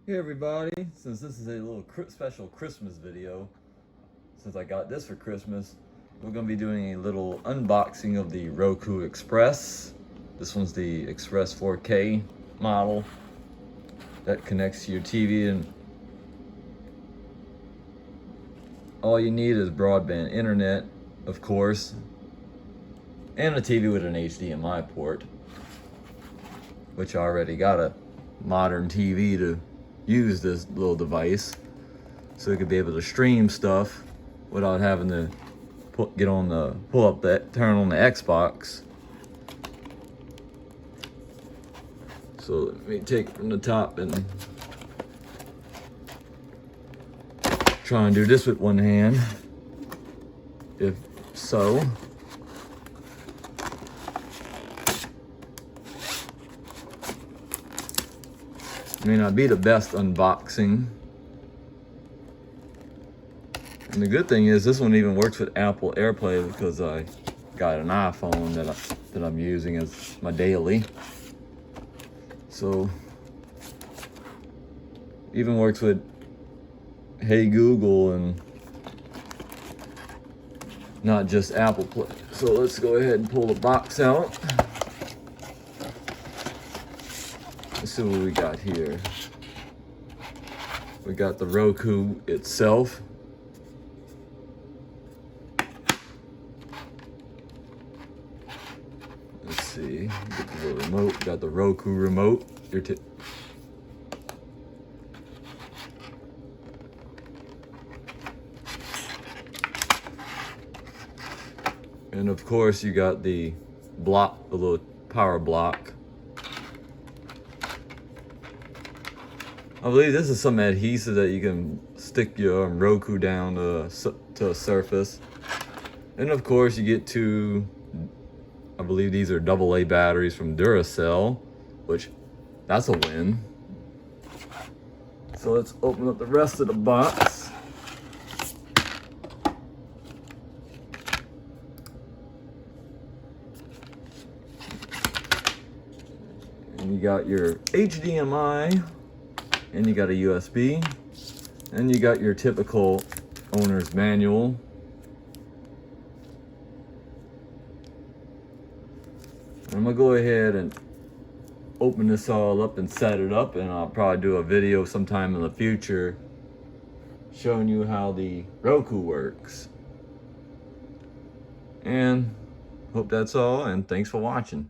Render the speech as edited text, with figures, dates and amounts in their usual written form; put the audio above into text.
Hey everybody, since this is a little special Christmas video, since I got this for Christmas, we're going to be doing a little unboxing of the Roku Express. This one's the Express 4K model that connects to your TV, and all you need is broadband internet, of course, and a TV with an HDMI port, which I already got a modern TV to use this little device, so you could be able to stream stuff without having to turn on the Xbox. So let me take it from the top and try and do this with one hand, if so. May not be the best unboxing. And the good thing is this one even works with Apple AirPlay, because I got an iPhone that I'm using as my daily. So even works with Hey Google and not just Apple Play. So let's go ahead and pull the box out. Let's see what we got here. We got the Roku itself. Let's see, get the little remote. Got the Roku remote. And of course you got the little power block. I believe this is some adhesive that you can stick your Roku down to a surface. And of course you get two, I believe these are AA batteries from Duracell, which that's a win. So let's open up the rest of the box. And you got your HDMI, and you got a USB, and you got your typical owner's manual. I'm gonna go ahead and open this all up and set it up, and I'll probably do a video sometime in the future showing you how the Roku works. And hope that's all, and thanks for watching.